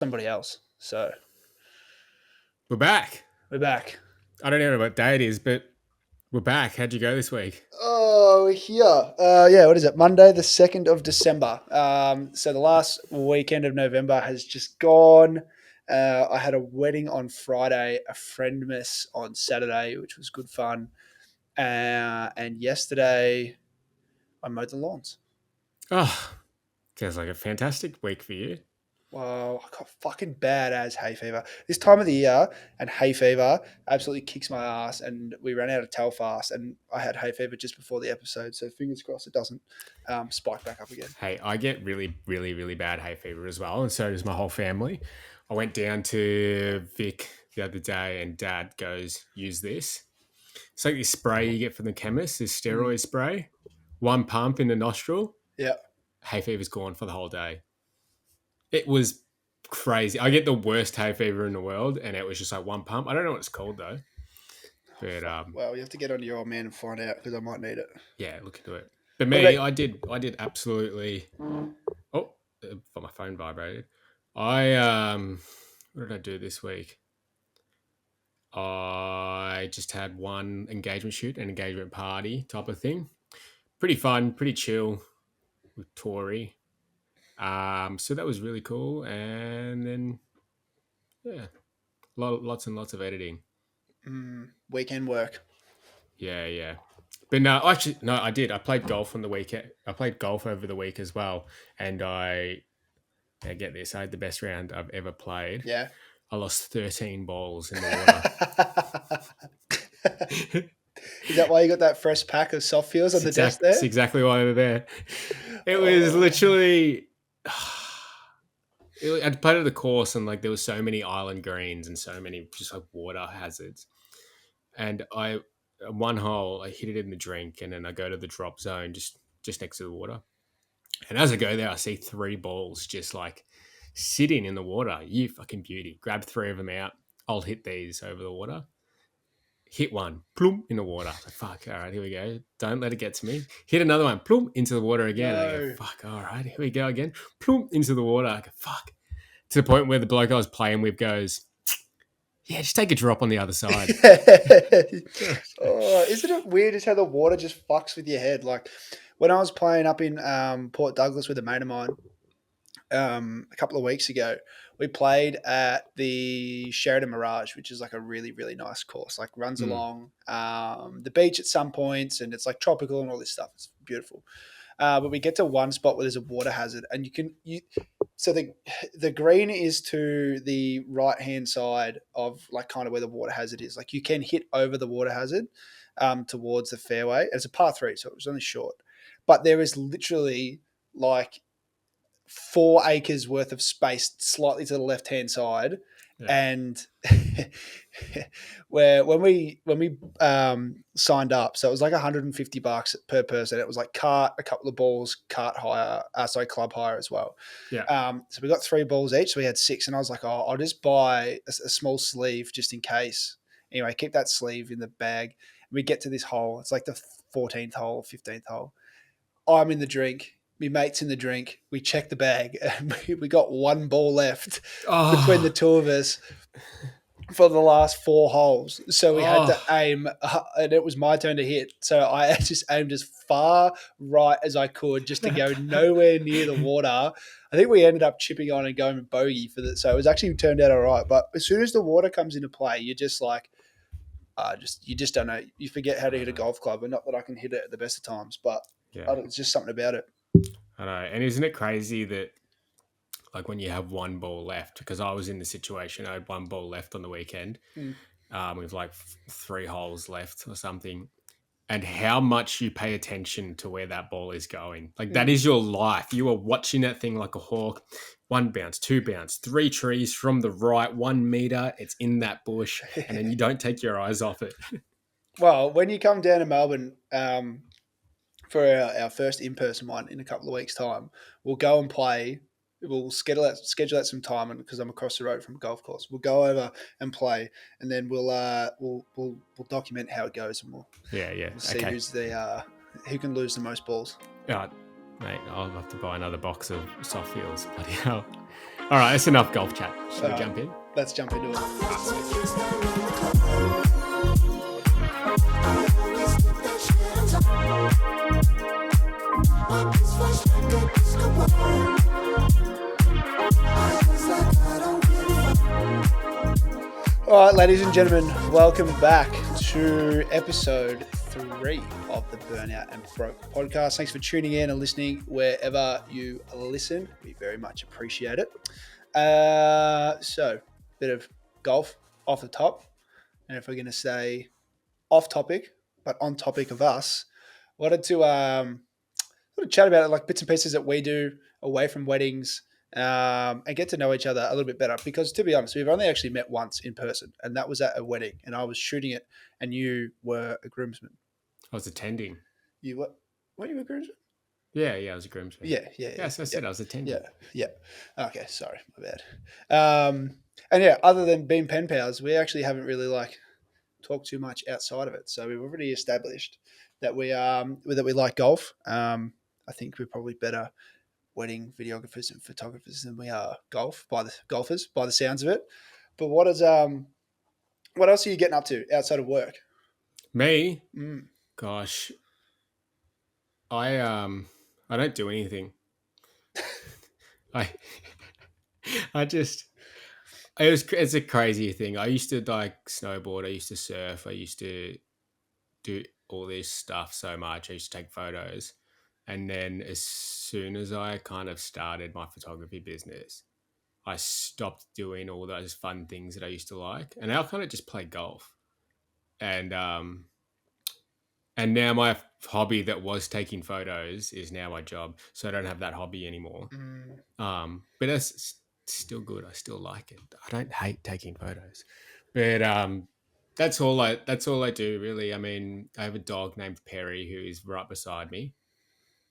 somebody else. So We're back. we're back. I don't know what day it is, but we're back. How'd you go this week? Oh, here. Yeah, what is it? Monday, the 2nd of December. So the last weekend of November has just gone. I had a wedding on Friday, a friend miss on Saturday, which was good fun. And yesterday, I mowed the lawns. Oh, sounds like a fantastic week for you. Wow, I got fucking bad as hay fever. This time of the year and hay fever absolutely kicks my ass. And we ran out of Telfast, and I had hay fever just before the episode. So fingers crossed it doesn't spike back up again. Hey, I get really, really, really bad hay fever as well, and so does my whole family. I went down to Vic the other day, and Dad goes, "Use this." It's like this spray you get from the chemist, this Mm, steroid spray. One pump in the nostril, yeah. hay fever's gone for the whole day. It was crazy. I get the worst hay fever in the world, and it was just like one pump. I don't know what it's called though, Oh, but fuck. Well, you have to get onto your old man and find out because I might need it. yeah, look into it. But What me, about? I did absolutely. Oh, my phone vibrated. I. What did I do this week? I just had one engagement shoot, an engagement party type of thing. Pretty fun, pretty chill with Tori. So that was really cool, and then yeah, lots and lots of editing. Weekend work. Yeah, yeah. But no, actually, no, I did. I played golf on the weekend. I played golf over the week as well, and I get this. I had the best round I've ever played. Yeah. I lost 13 balls in the water. Is that why you got that fresh pack of soft feels on the desk It's there? exactly why they're there. It was Oh, literally. I'd played at the course, and like there was so many island greens and so many just like water hazards. And I one hole I hit it in the drink, and then I go to the drop zone just next to the water. And as I go there, I see three balls just like sitting in the water. You fucking beauty. Grab three of them out. I'll hit these over the water. Hit one, plump in the water. Like, fuck, all right, here we go. Don't let it get to me. Hit another one, plump into the water again. I go, no. fuck, all right, here we go again. Plump into the water. I go, fuck. To the point where the bloke I was playing with goes, yeah, just take a drop on the other side. Oh, isn't it weird just how the water just fucks with your head? Like when I was playing up in Port Douglas with a mate of mine a couple of weeks ago, we played at the Sheridan Mirage, which is like a really, really nice course. Like runs Mm, along the beach at some points, and it's like tropical and all this stuff. It's beautiful. But we get to one spot where there's a water hazard, and you so the green is to the right hand side of like kind of where the water hazard is. Like you can hit over the water hazard towards the fairway. It's a par three, so it was only short. But there is literally like 4 acres worth of space slightly to the left hand side, yeah. and where when we signed up, so it was like $150 per person. It was like cart, a couple of balls, cart hire, sorry, club hire as well. Yeah. So we got 3 balls each, so we had six, and I was like, oh, I'll just buy a small sleeve just in case. Anyway, keep that sleeve in the bag. We get to this hole. It's like the 14th hole, 15th hole. I'm in the drink. My mate's in the drink. We check the bag, and we got one ball left between the Oh, two of us for the last 4 holes. So we had to oh, aim, and it was my turn to hit. So I just aimed as far right as I could just to go nowhere near the water. I think we ended up chipping on and going bogey for that. So it was actually turned out all right. But as soon as the water comes into play, you're just like, you just don't know. You forget how to hit a golf club, and not that I can hit it at the best of times, but yeah. it's just something about it. I know. And isn't it crazy that like when you have one ball left, because I was in the situation, I had one ball left on the weekend, Mm. with like three holes left or something, and how much you pay attention to where that ball is going. Like that Mm. is your life. You are watching that thing like a hawk. One bounce, two bounce, three trees from the right, 1 meter, it's in that bush, and then you don't take your eyes off it. Well, when you come down to Melbourne for our first in person one in a couple of weeks' time, we'll go and play. We'll schedule out some time, and because I'm across the road from a golf course, we'll go over and play, and then we'll document how it goes, and Yeah, yeah. we'll see Okay. who can lose the most balls. Mate, I'll have to buy another box of soft feels. Bloody hell. All right, that's enough golf chat. Should we Uh, jump in? let's jump into it. Ah, sweet. All right, ladies and gentlemen, welcome back to episode 3 of the Burnout and Broke podcast. Thanks for tuning in and listening wherever you listen. We very much appreciate it. So, bit of golf off the top. And if we're going to say off topic, but on topic of us, wanted to sort of chat about it, like bits and pieces that we do away from weddings, and get to know each other a little bit better. Because to be honest, we've only actually met once in person, and that was at a wedding, and I was shooting it, and you were a groomsman. I was attending. You were? Were you a groomsman? Yeah, I was a groomsman. Yeah. Yes, I said I was attending. Yeah. Okay, sorry, my bad. And yeah, other than being pen pals, we actually haven't really talked too much outside of it. So we've already established that we like golf. I think we're probably better wedding videographers and photographers than we are golfers by the sounds of it. But what else are you getting up to outside of work? Me? Mm. Gosh, I don't do anything. I I just it's a crazy thing. I used to like snowboard. I used to surf. I used to do all this stuff so much. I used to take photos, and then as soon as I kind of started my photography business, I stopped doing all those fun things that I used to like, and I kind of just play golf. And and now my hobby that was taking photos is now my job, so I don't have that hobby anymore. Mm. But it's still good. I still like it. I don't hate taking photos, but that's all I do really. I mean, I have a dog named Perry who is right beside me.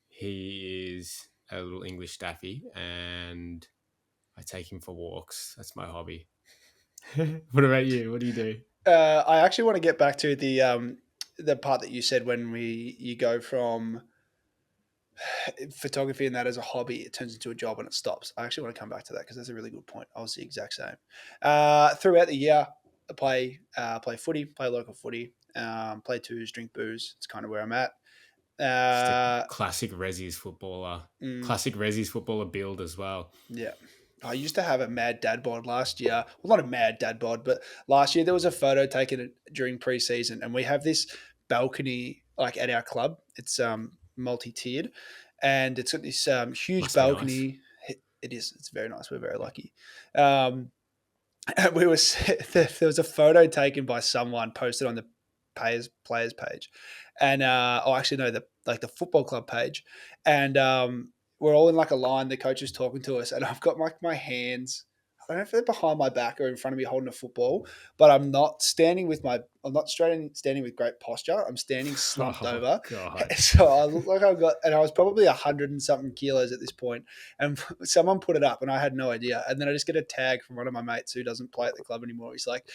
He is a little English staffy, and I take him for walks. That's my hobby. What about you? What do you do? I actually want to get back to the part that you said when you go from photography and that as a hobby, it turns into a job and it stops. I actually want to come back to that because that's a really good point. I was the exact same. Throughout the year, I play footy, play local footy, play twos, drink booze. It's kind of where I'm at. Just a Uh, mm, classic Resi's footballer build as well. yeah. I used to have a mad dad bod last year. Well, not a mad dad bod, but last year there was a photo taken during preseason, and we have this balcony like at our club. It's multi-tiered, and it's got this huge Must be nice. balcony. It is. It's very nice. We're very lucky. Um, and we were there was a photo taken by someone posted on the players page, and actually no, the football club page, and we're all in like a line. The coach is talking to us, and I've got my hands. I don't know if they're behind my back or in front of me holding a football, but I'm not standing with great posture. I'm standing slumped Oh over. God. So I look like and I was probably 100 and something kilos at this point. And someone put it up and I had no idea. And then I just get a tag from one of my mates who doesn't play at the club anymore. He's like,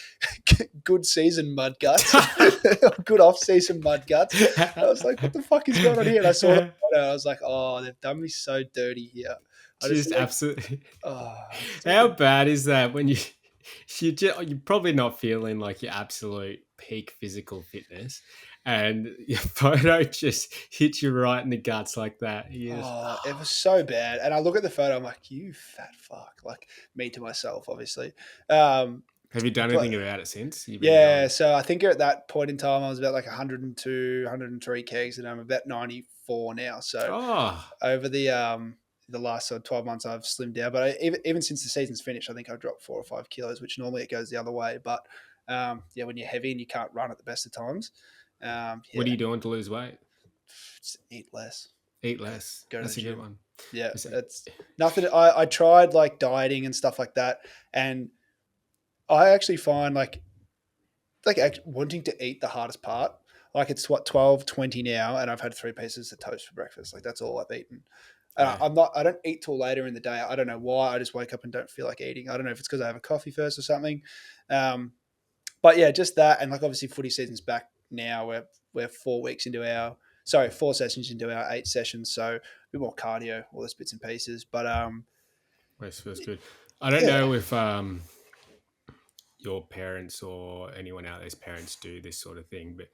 good season, mud guts. Good off season, mud guts. I was like, what the fuck is going on here? And I saw the photo. And I was like, oh, they've done me so dirty here. I just Just like, absolutely. oh, it's like How bad is that when you're probably not feeling like your absolute peak physical fitness, and your photo just hits you right in the guts like that? You just, it was so bad. And I look at the photo, I'm like, you fat fuck. Like me to myself, obviously. Um, have you done but anything about it since you've been yeah, going? so I think at that point in time, I was about like 102, 103 kegs, and I'm about 94 now. So Oh, over the last 12 months, I've slimmed down. But even since the season's finished, I think I've dropped 4 or 5 kilos, which normally it goes the other way. But yeah, when you're heavy and you can't run at the best of times, what yeah, are you doing to lose weight? just eat less, Eat less. go to the That's a good gym. one. Yeah, Is it- it's nothing. I tried like dieting and stuff like that, and I actually find wanting to eat the hardest part. Like it's what 12:20 now, and I've had 3 pieces of toast for breakfast. Like that's all I've eaten. Yeah. I'm not. I don't eat till later in the day. I don't know why. I just wake up and don't feel like eating. I don't know if it's because I have a coffee first or something. But yeah, just that, and like obviously footy season's back now. We're 4 weeks into 4 sessions into our 8 sessions, so a bit more cardio, all those bits and pieces. But That's good. I don't Yeah. know if your parents or anyone out there's parents do this sort of thing, but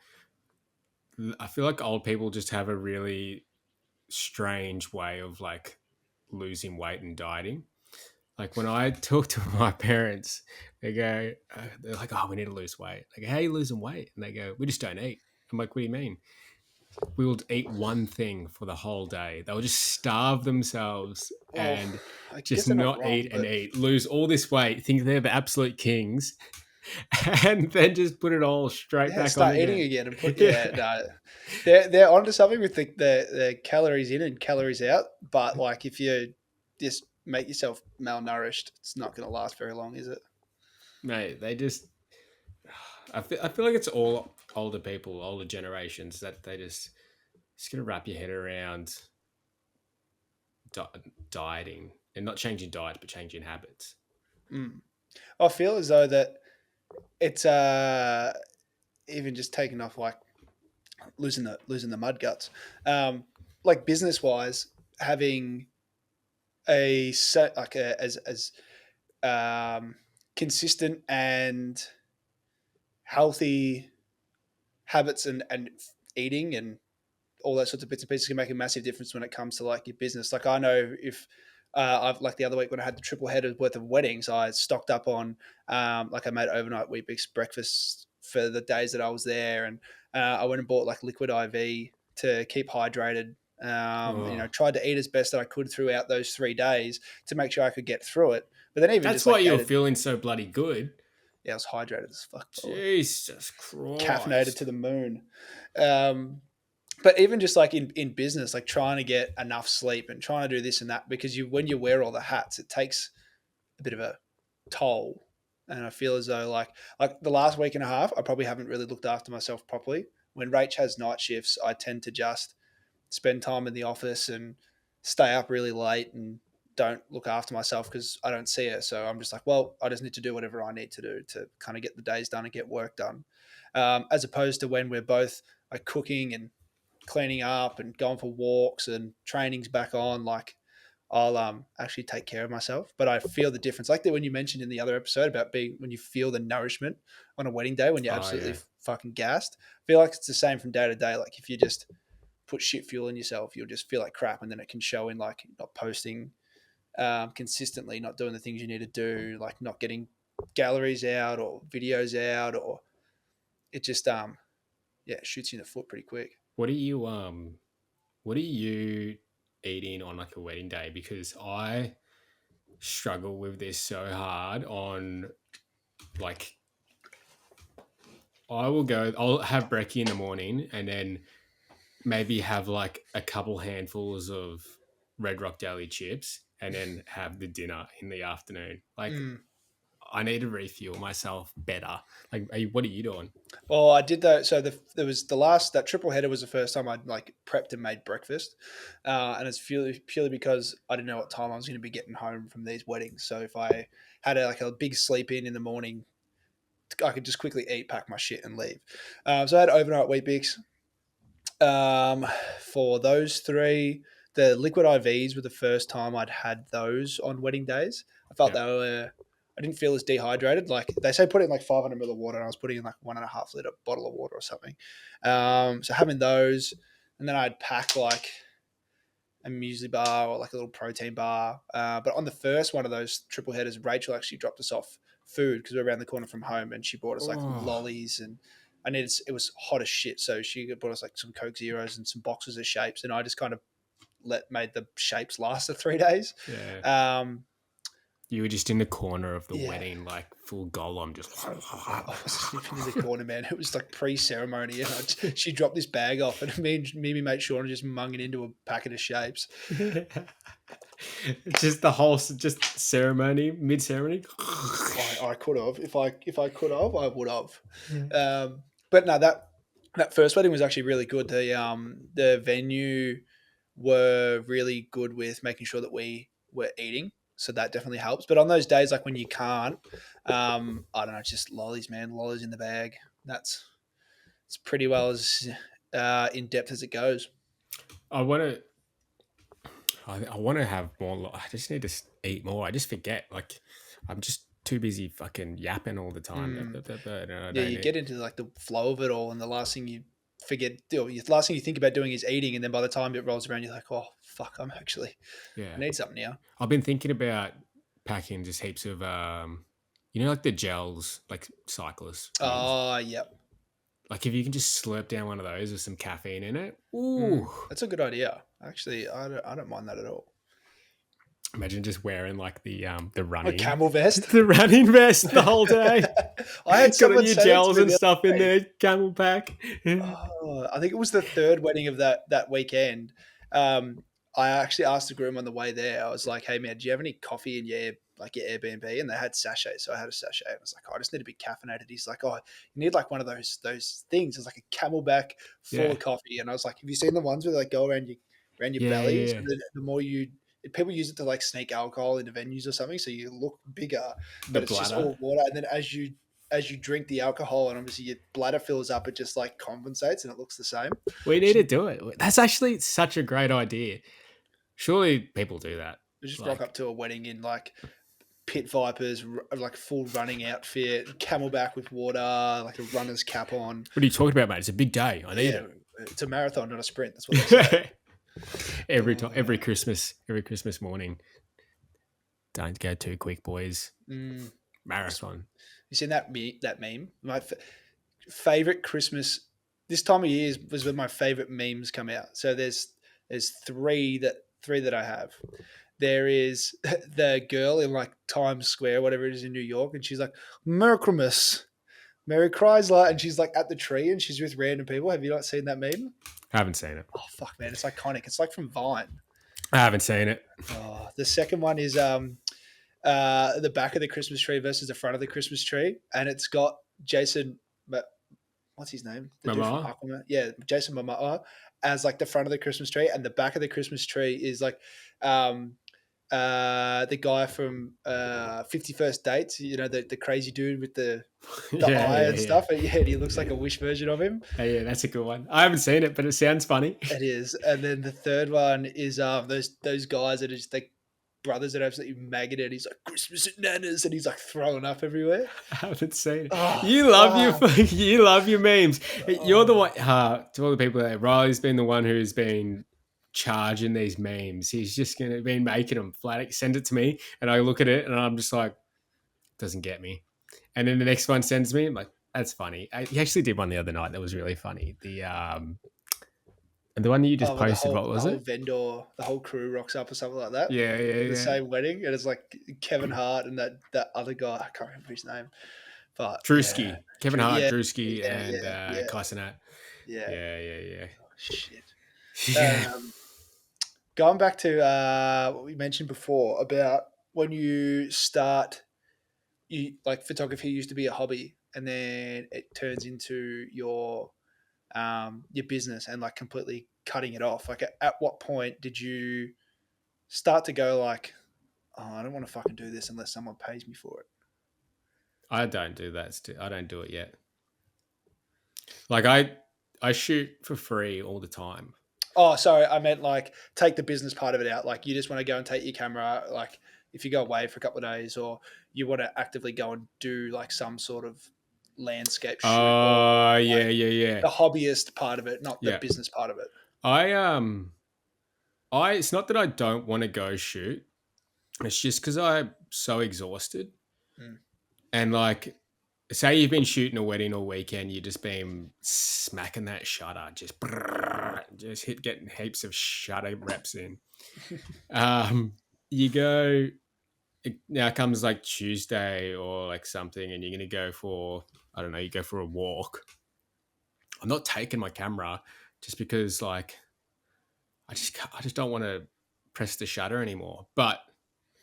I feel like old people just have a really strange way of like losing weight and dieting. Like when I talk to my parents, they go, they're like, "Oh, we need to lose weight." Like, "How are you losing weight?" And they go, "We just don't eat." I'm like, "What do you mean?" We will eat one thing for the whole day. They'll just starve themselves Well, and I guess just they're not not wrong, eat and but eat, lose all this weight, think they're the absolute kings, and then just put it all straight yeah, back on start eating again. again and put yeah, Yeah. no. They're onto something with the calories in and calories out, but like if you just make yourself malnourished, it's not gonna last very long, is it? Mate, they just, I feel like it's all older people, older generations that they just gonna wrap your head around dieting and not changing diet, but changing habits. Mm. I feel as though that it's even just taking off like losing the mud guts. Like business wise, having a set like as consistent and healthy habits and eating and all those sorts of bits and pieces can make a massive difference when it comes to like your business. Like I know if I've like the other week when I had the triple headers worth of weddings, I stocked up on like I made overnight wheat bix breakfast for the days that I was there, and I went and bought like liquid IV to keep hydrated. Oh, Tried to eat as best that I could throughout those 3 days to make sure I could get through it. But then even that's just why like you're day to feeling so bloody good. yeah, I was hydrated as fuck, bro. Jesus Caffeinated to Christ. the moon. Um, but even just like in business, like trying to get enough sleep and trying to do this and that, because you when you wear all the hats, it takes a bit of a toll. And I feel as though like the last week and a half, I probably haven't really looked after myself properly. When Rach has night shifts, I tend to just spend time in the office and stay up really late and don't look after myself because I don't see her. So I'm just like, well, I just need to do whatever I need to do to kind of get the days done and get work done. As opposed to when we're both like cooking and cleaning up and going for walks and training's back on, like I'll actually take care of myself. But I feel the difference, like that when you mentioned in the other episode about being when you feel the nourishment on a wedding day when you're Oh absolutely yeah. fucking gassed. I feel like it's the same from day to day. Like if you just put shit fuel in yourself, you'll just feel like crap, and then it can show in like not posting consistently, not doing the things you need to do, like not getting galleries out or videos out, or it just yeah shoots you in the foot pretty quick. What are you what are you eating on like a wedding day? Because I struggle with this so hard on like I'll have brekkie in the morning and then maybe have like a couple handfuls of Red Rock Deli chips and then have the dinner in the afternoon. Like Mm. I need to refuel myself better. Like what are you doing? Well, I did that. So there was the last that triple header was the first time I'd like prepped and made breakfast, and it's purely because I didn't know what time I was going to be getting home from these weddings. So if I had like a big sleep in the morning, I could just quickly eat, pack my shit, and leave. So I had overnight wheat bix. For those three, the liquid IVs were the first time I'd had those on wedding days. I felt Yeah. they were. I didn't feel as dehydrated. Like they say, put in like 500 ml of water, and I was putting in like 1.5 liter bottle of water or something. So having those, and then I'd pack like a muesli bar or like a little protein bar. But on the first one of those triple headers, Rachel actually dropped us off food because we are around the corner from home, and she bought us like Oh, lollies and I needed it was hot as shit, so she bought us like some Coke Zeros and some boxes of shapes, and I just kind of made the shapes last the 3 days. yeah. Um, You were just in the corner of the yeah, wedding, like full golem, just. I was sleeping in the corner, man. It was like pre-ceremony, and she dropped this bag off, and me and my mate Sean are just munging into a packet of shapes. Just the whole, just ceremony, mid ceremony. I could have if I could have I would have, but no that first wedding was actually really good. The venue were really good with making sure that we were eating, so that definitely helps. But on those days like when you can't, I don't know, it's just lollies, man, lollies in the bag. That's it's pretty well as in depth as it goes. I want to. I want to have more. I just need to eat more. I just forget. Like I'm just too busy fucking yapping all the time. Mm. And I Yeah, don't you need. get into like the flow of it all, and the last thing you forget, the last thing you think about doing is eating, and then by the time it rolls around, you're like, oh fuck, I Yeah. need something now. I've been thinking about packing just heaps of, like the gels, like cyclists use. Oh, yep. Like if you can just slurp down one of those with some caffeine in it. Ooh. That's a good idea. Actually, I don't mind that at all. Imagine just wearing like the A running camel vest. the running vest the whole day. I had Got all someone your say that to gels me and the stuff in other day. there, camel pack. Oh, I think it was the third wedding of that weekend. Um, I actually asked the groom on the way there. I was like, "Hey man, do you have any coffee in your Airbnb?" And they had sachets, so I had a sachet. I was like, oh, "I just need to be caffeinated." He's like, "Oh, you need like one of those things. It's like a Camelback full Yeah. of coffee." And I was like, "Have you seen the ones where they like go around your Yeah, belly? yeah, So yeah. the more you people use it to like sneak alcohol into venues or something, so you look bigger, The but it's just bladder. all water. And then as you drink the alcohol and obviously your bladder fills up, it just like compensates and it looks the same. We need Should to do it. That's actually such a great idea. Surely people do that. just rock Like, up to a wedding in like pit vipers, like full running outfit, camelback with water, like a runner's cap on. what are you talking about, mate? It's a big day. I need Yeah, it's a marathon, not a sprint. That's what they say. it. every time, Oh, every Christmas morning. Don't go too quick, boys. mm. Marathon. You seen that meme? My favorite Christmas this time of year was when my favorite memes come out. So there's three that I have. There is the girl in like Times Square, whatever it is in New York, and she's like, Merry Christmas, Mary Chrysler, and she's like at the tree and she's with random people. Have you not seen that meme? I haven't seen it. Oh fuck man, it's iconic. It's like from Vine. I haven't seen it. Oh, the second one is the back of the Christmas tree versus the front of the Christmas tree, and it's got Jason what's his name? The dude from Mama. Aquaman. Yeah, Jason Momoa as like the front of the Christmas tree, and the back of the Christmas tree is like um, the guy from 51st Dates. You know, the crazy dude with the Yeah, eye yeah, and yeah. stuff. And yeah, he looks like a Wish version of him. Hey, yeah, that's a good one. I haven't seen it, but it sounds funny. It is. And then the third one is those guys that are just like brothers that are absolutely maggoted. He's like Christmas at Nana's, and he's like throwing up everywhere. I haven't seen it. Oh You love your fuck! you love your memes. You're the Oh, one to all the people there. Riley's been the one who's been charging these memes. He's just gonna been making them flat. Send it to me, and I look at it, and I'm just like, doesn't get me. And then the next one sends me, I'm like, that's funny. He actually did one the other night that was really funny. The one that you just well, the posted, whole what the was whole it? vendor, the whole crew rocks up or something like that Yeah, yeah, for the yeah. same wedding, and it's like Kevin Hart and that other guy. I can't remember his name, but yeah, Drewski, Kevin Hart, yeah, Drewski, yeah, and yeah, yeah, Kai Cenat. yeah. Yeah, yeah, Oh, shit. yeah. Um, Going back to what we mentioned before about when you start, you like photography used to be a hobby, and then it turns into your business and like completely cutting it off. Like at what point did you start to go like, oh, I don't want to fucking do this unless someone pays me for it? I don't do that. I don't do it yet. Like I shoot for free all the time. Oh, sorry, I meant like take the business part of it out. Like you just want to go and take your camera, like if you go away for a couple of days, or you want to actively go and do like some sort of landscape shoot, or Oh, like yeah, yeah, yeah, the hobbyist part of it, not the yeah. business part of it. I I it's not that I don't want to go shoot. It's just because I'm so exhausted. Mm. And like, say you've been shooting a wedding all weekend, you've just been smacking that shutter, just getting heaps of shutter reps in. Um, you go. Now comes like Tuesday or like something, and you're gonna go for, I don't know, you go for a walk. I'm not taking my camera just because like I just don't want to press the shutter anymore. But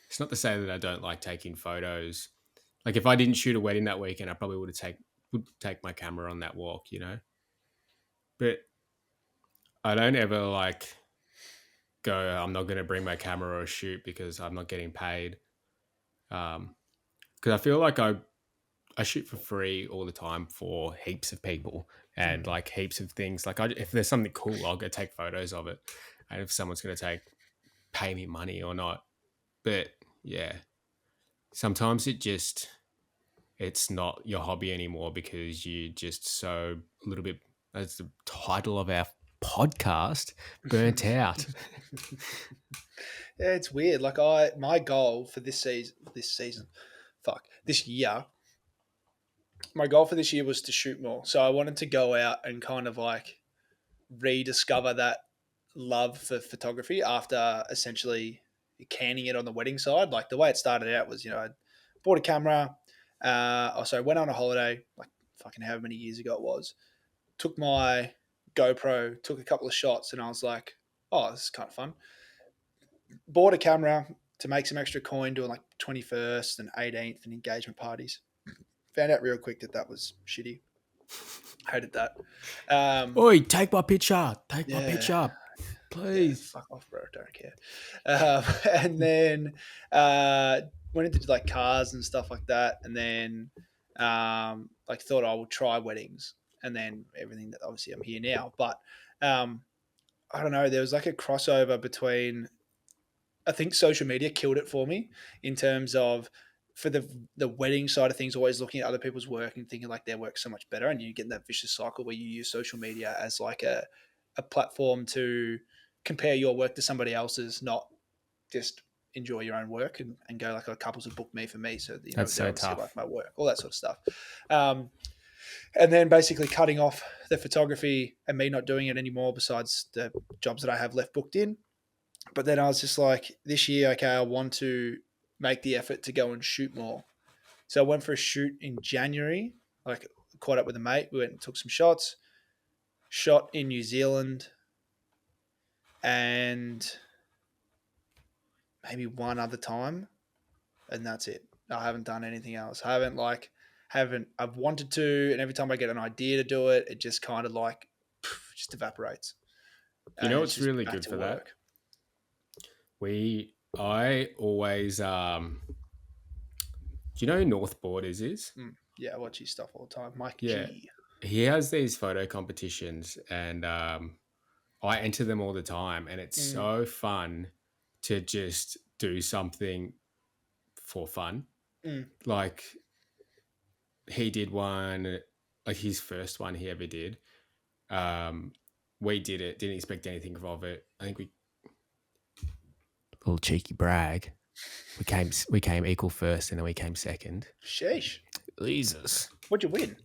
it's not to say that I don't like taking photos. Like if I didn't shoot a wedding that weekend, I probably would take my camera on that walk, you know. But I don't ever like go. I'm not going to bring my camera or shoot because I'm not getting paid. Because I feel like I shoot for free all the time for heaps of people and Mm. like heaps of things. Like if there's something cool, I'll go take photos of it. And if someone's going to pay me money or not, but yeah, sometimes it's not your hobby anymore because you just so a little bit, as the title of our podcast, burnt out. Yeah, it's weird. Like my goal for this year, my goal for this year was to shoot more. So I wanted to go out and kind of like rediscover that love for photography after essentially canning it on the wedding side. Like the way it started out was, I bought a camera. Went on a holiday, like fucking however many years ago it was. Took my GoPro, took a couple of shots, and I was like, oh, this is kind of fun. Bought a camera to make some extra coin doing like 21st and 18th and engagement parties. Found out real quick that that was shitty. Hated that. Oi, take my picture. Take my Yeah, picture, yeah, please. fuck off, bro. Don't care. And then uh, went into like cars and stuff like that, and then like thought I would try weddings, and then everything that obviously I'm here now. But um, I don't know. There was like a crossover between. I think social media killed it for me in terms of for the wedding side of things, always looking at other people's work and thinking like their work's so much better, and you get in that vicious cycle where you use social media as like a platform to compare your work to somebody else's, not just enjoy your own work and go like, oh, couples have booked me for me, so That's they so obviously like tough. my work, all that sort of stuff. Um, and then basically cutting off the photography and me not doing it anymore, besides the jobs that I have left booked in. But then I was just like, this year, okay, I want to make the effort to go and shoot more. So I went for a shoot in January, like caught up with a mate. We went and took some shots, shot in New Zealand, and maybe one other time, and that's it. I haven't done anything else. I haven't I've wanted to, and every time I get an idea to do it, it just kind of like just evaporates, You and know it's what's just really back good to for that? work. I always do you know who North Borders is? Yeah, I watch his stuff all the time. Mike Yeah. G. He has these photo competitions and I enter them all the time and it's Mm, so fun to just do something for fun. mm. Like he did one, like his first one he ever did. Um, we did it, didn't expect anything of it. I think we little cheeky brag. We came equal first and then we came second. Sheesh. Jesus. What'd you win?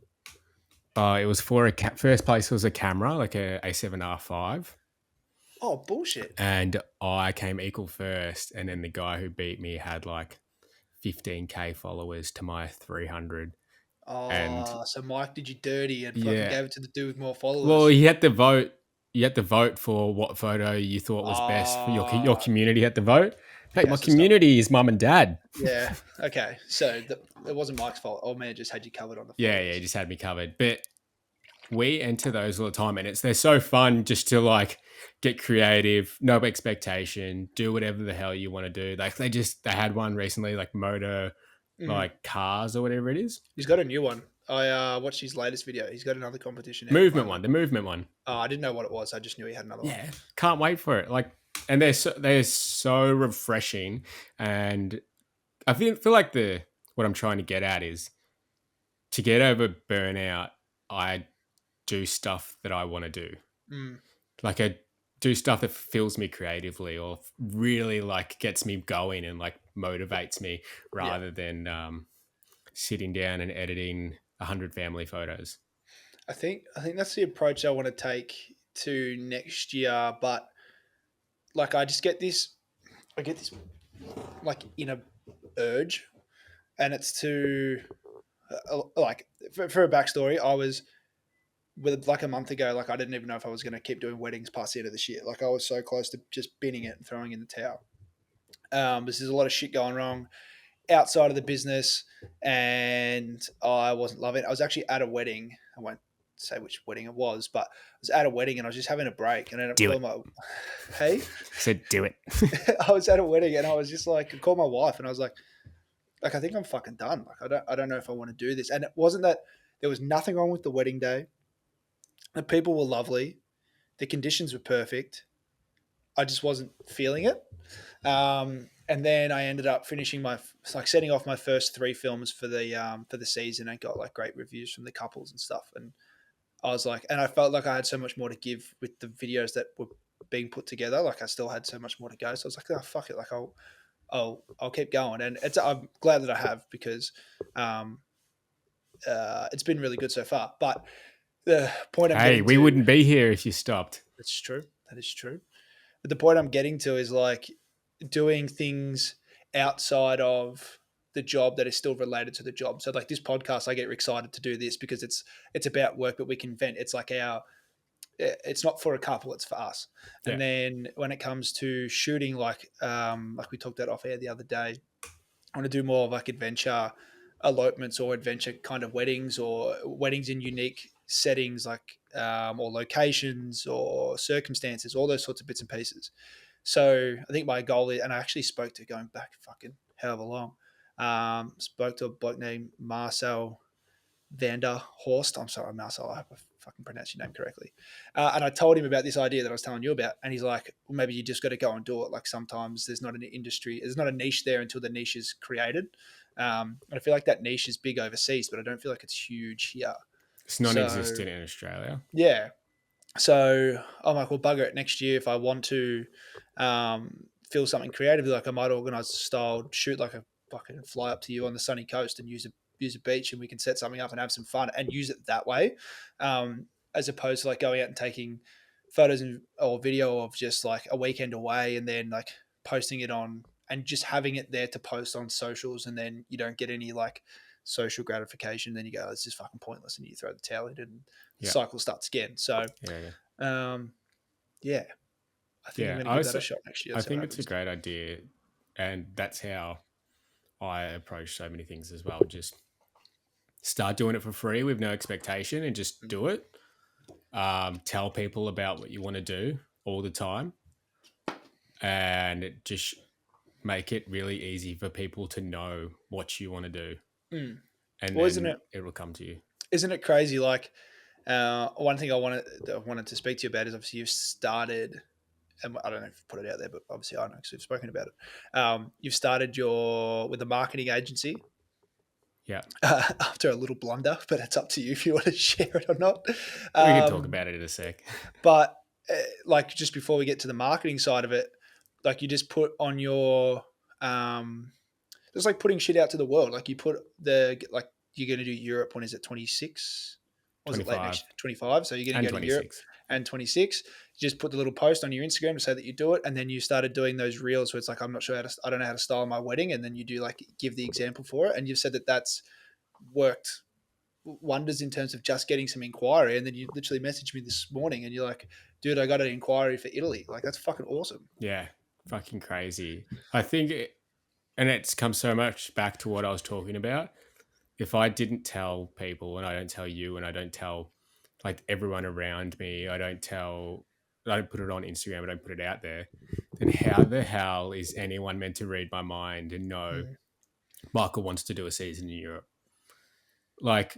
It was for first place was a camera, like a A7R5. Oh, bullshit. And I came equal first, and then the guy who beat me had like 15K followers to my 300. And Oh, so Mike did you dirty and fucking yeah, gave it to the dude with more well, followers. you had to vote. You had to vote for what photo you thought was best for your Ah, community. Had to vote. Hey, okay, my so stop. community is mum and dad. Yeah, okay. So it wasn't Mike's fault. Old man just had you covered on the Yeah, he followers. just had me covered. But we enter those all the time, and they're so fun just to like get creative, no expectation, do whatever the hell you want to do. Like they had one recently, like motor, Mm. like cars or whatever it is. He's got a new one. I watched his latest video. He's got another competition out at the Movement moment. one, the movement one. Oh, I didn't know what it was. I just knew he had another one. Yeah, can't wait for it. Like, and they're so refreshing, and I feel like the what I'm trying to get at is to get over burnout. I do stuff that I want to do. Mm. Like I do stuff that fills me creatively or really like gets me going and like motivates me Yeah. rather than sitting down and editing 100 family photos. I think that's the approach I want to take to next year. But like I get this like inner urge, and it's to like for a backstory. I was with like a month ago, like I didn't even know if I was going to keep doing weddings past the end of this year. Like I was so close to just binning it and throwing in the towel. There's a lot of shit going wrong outside of the business, and I wasn't loving it. I was actually at a wedding. I won't say which wedding it was, but I was at a wedding and I was just having a break, and I ended up Do calling it. my hey. I said, do it. I was at a wedding and I was just like, I called my wife and I was like I think I'm fucking done. Like I don't know if I want to do this. And it wasn't that there was nothing wrong with the wedding day. The people were lovely. The conditions were perfect. I just wasn't feeling it. and then I ended up finishing like setting off my first three films for the season, and got like great reviews from the couples and stuff. And I was like, and I felt like I had so much more to give with the videos that were being put together. Like I still had so much more to go. So I was like, oh fuck it, like I'll keep going. And I'm glad that I have, because um, it's been really good so far. But the point I'm Hey, getting we to, wouldn't be here if you stopped. that's true. That is true. But the point I'm getting to is like doing things outside of the job that is still related to the job. So like this podcast, I get excited to do this because it's about work, but we can vent. It's like it's not for a couple, it's for us. Yeah. And then when it comes to shooting, like we talked that off air the other day, I want to do more of like adventure elopements or adventure kind of weddings, or weddings in unique settings, like or locations or circumstances, all those sorts of bits and pieces. So I think my goal is, and I actually spoke to, going back fucking however long, spoke to a bloke named Marcel Vanderhorst. I'm sorry, Marcel, I hope I fucking pronounced your name correctly. And I told him about this idea that I was telling you about, and he's like, well, maybe you just got to go and do it. Like sometimes there's not an industry, there's not a niche there until the niche is created. And I feel like that niche is big overseas, but I don't feel like it's huge here. It's So non-existent in Australia. yeah, so I'm like, well, bugger it. Next year, if I want to feel something creative, like I might organise a style shoot, like a fucking fly up to you on the sunny coast and use a beach, and we can set something up and have some fun and use it that way, as opposed to like going out and taking photos or video of just like a weekend away and then like posting it on and just having it there to post on socials, and then you don't get any like social gratification. Then you go, oh, it's just fucking pointless, and you throw the towel in, and the Yeah. cycle starts again. So Yeah. Yeah. um, yeah, I think I'm Yeah. going to give that a shot next year. I Let's see what think it's a happens. great idea, and that's how I approach so many things as well. Just start doing it for free with no expectation and just Mm, do it. Tell people about what you want to do all the time, and just make it really easy for people to know what you want to do, mm. and Well, then it will come to you. isn't it crazy? Like one thing I wanted to speak to you about is obviously you've started, and I don't know if you put it out there, but obviously I know because we've spoken about it. You've started your with a marketing agency Yeah. after a little blunder, but it's up to you if you want to share it or not. We can talk Um, about it in a sec. but like just before we get to the marketing side of it, like you just put on your it's like putting shit out to the world. Like you put the like you're going to do Europe. When is it? 26? Or is it late next 25 year? 25. So you're going to and go to Europe 26. and 26. You just put the little post on your Instagram to say that you do it, and then you started doing those reels where it's like I'm not sure how to, I don't know how to style my wedding, and then you do like give the example for it, and you've said that that's worked wonders in terms of just getting some inquiry, and then you literally messaged me this morning, and you're like, dude, I got an inquiry for Italy. Like that's fucking awesome. Yeah. Fucking crazy. I think and it's come so much back to what I was talking about. If I didn't tell people, and I don't tell you, and I don't tell like everyone around me, I don't put it on Instagram, I don't put it out there, then how the hell is anyone meant to read my mind and know Mm, Michael wants to do a season in Europe? Like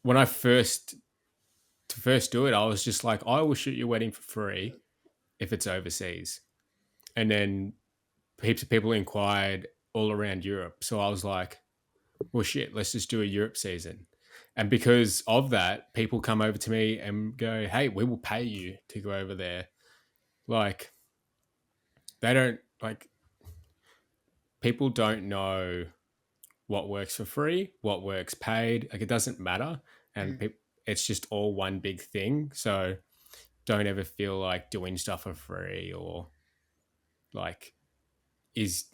when I first do it, I was just like, I will shoot your wedding for free if it's overseas. And then heaps of people inquired all around Europe. So I was like, well, shit, let's just do a Europe season. And because of that, people come over to me and go, hey, we will pay you to go over there. Like, they don't, like, people don't know what works for free, what works paid. Like, it doesn't matter. And mm, it's just all one big thing. So don't ever feel like doing stuff for free or like is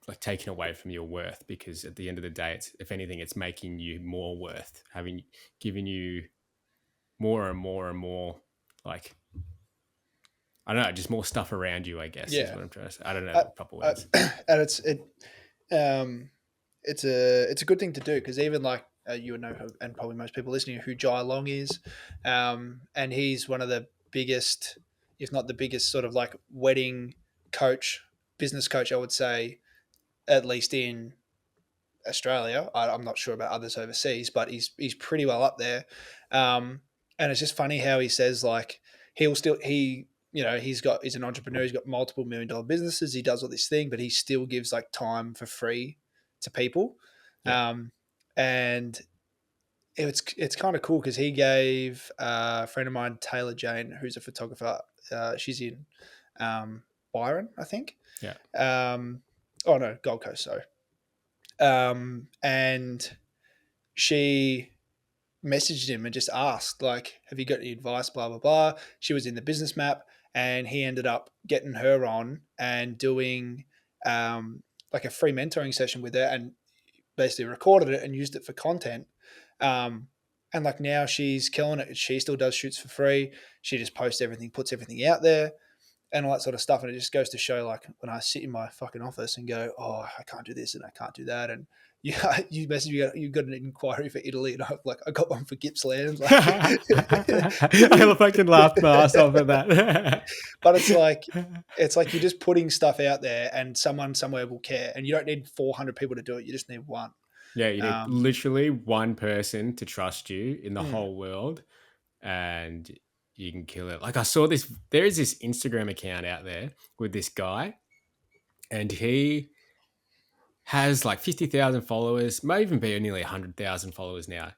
like taken away from your worth, because at the end of the day, it's, if anything, it's making you more worth, having given you more and more and more, like, I don't know, just more stuff around you, I guess is yeah. what I'm trying to say. I don't know I, the proper I, words. and um, it's a good thing to do, because even like you would know, and probably most people listening, who Jai Long is, and he's one of the biggest, if not the biggest, sort of like wedding coach, business coach, I would say, at least in Australia. I'm not sure about others overseas, but he's pretty well up there. And it's just funny how he says like he he's an entrepreneur. He's got multiple $1 million businesses. He does all this thing, but he still gives like time for free to people. Yeah. And it's kind of cool because he gave a friend of mine, Taylor Jane, who's a photographer. She's in Byron, I think. Yeah. Oh no, Gold Coast. So, and she messaged him and just asked, like, have you got any advice? Blah blah blah. She was in the business map, and he ended up getting her on and doing like a free mentoring session with her, and basically recorded it and used it for content. Um, and like now she's killing it. She still does shoots for free. She just posts everything, puts everything out there, and all that sort of stuff. And it just goes to show, like, when I sit in my fucking office and go, oh, I can't do this and I can't do that, and you message me, you got an inquiry for Italy, and I got one for Gippsland. Like, I fucking laughed my ass off at that. but it's like you're just putting stuff out there, and someone somewhere will care, and you don't need 400 people to do it. You just need one. Yeah, you need Um, literally one person to trust you in the mm, whole world, and you can kill it. Like I saw this, there is this Instagram account out there with this guy, and he has like 50,000 followers, might even be nearly 100,000 followers now.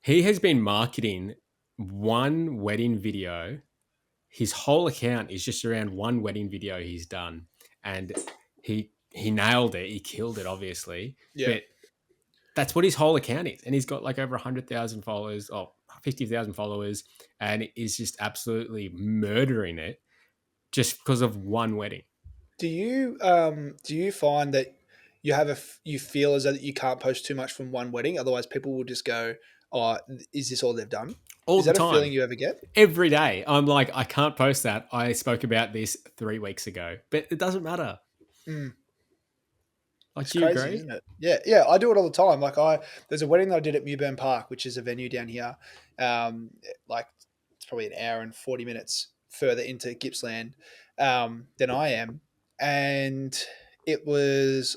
He has been marketing one wedding video. His whole account is just around one wedding video he's done, and he nailed it. He killed it, obviously, yeah. but that's what his whole account is, and he's got like over 100,000 followers, or 50,000 followers, and is just absolutely murdering it just because of one wedding. Do you find that you feel as though that you can't post too much from one wedding, otherwise people will just go, "Oh, is this all they've done?" All Is the that a feeling time, you ever get? every day. I'm like, I can't post that. I spoke about this 3 weeks ago, but it doesn't matter. Mm. Like, It's do you crazy, agree? isn't it? Yeah, yeah. I do it all the time. There's a wedding that I did at Mewburn Park, which is a venue down here. Um, like it's probably an hour and 40 minutes further into Gippsland than I am, and it was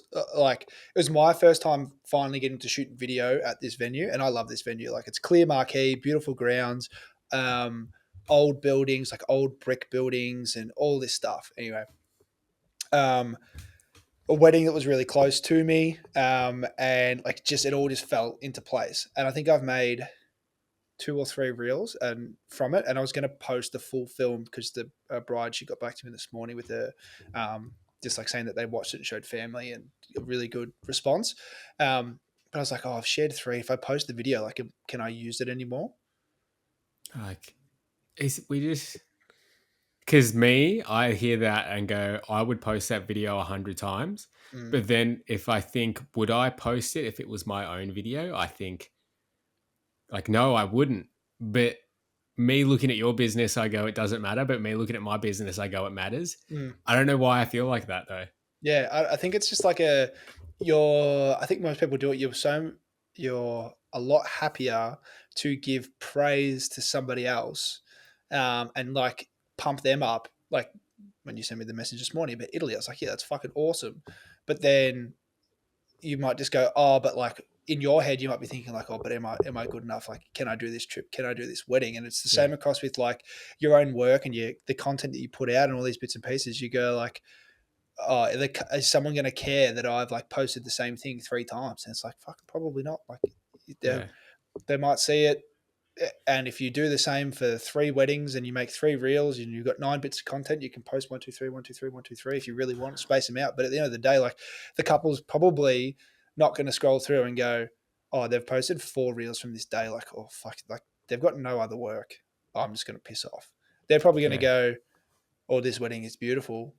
my first time finally getting to shoot video at this venue, and I love this venue. Like, it's clear marquee, beautiful grounds, um, old buildings, like old brick buildings, and all this stuff. Anyway, um, a wedding that was really close to me, and like just it all just fell into place. And I think I've made 2 or 3 reels and from it, and I was going to post the full film because the bride, she got back to me this morning with just like saying that they watched it and showed family, and a really good response. But I was like, oh, I've shared 3. If I post the video, like, can I use it anymore? Like, we just, because me, I hear that and go, I would post that video 100 times. Mm, But then if I think, would I post it if it was my own video? I think, like, no, I wouldn't. But me looking at your business, I go, it doesn't matter. But me looking at my business, I go, it matters. mm. I don't know why I feel like that though. Yeah, I think it's just like I think most people do it. You're a lot happier to give praise to somebody else, and like pump them up. Like when you sent me the message this morning about Italy, I was like, yeah, that's fucking awesome. But then you might just go, oh, but like in your head, you might be thinking like, oh, but am I good enough? Like, can I do this trip? Can I do this wedding? And it's the Yeah. same across with like your own work and the content that you put out and all these bits and pieces. You go like, oh, is someone going to care that I've like posted the same thing 3 times? And it's like, fucking probably not. Like, they, Yeah. they might see it. And if you do the same for 3 weddings and you make 3 reels and you've got 9 bits of content, you can post 1, 2, 3, 1, 2, 3, 1, 2, 3 if you really want, space them out. But at the end of the day, like, the couple's probably not going to scroll through and go, oh, they've posted 4 reels from this day. Like, oh, fuck, like they've got no other work. Oh, I'm just going to piss off. They're probably going to Yeah. go, oh, this wedding is beautiful.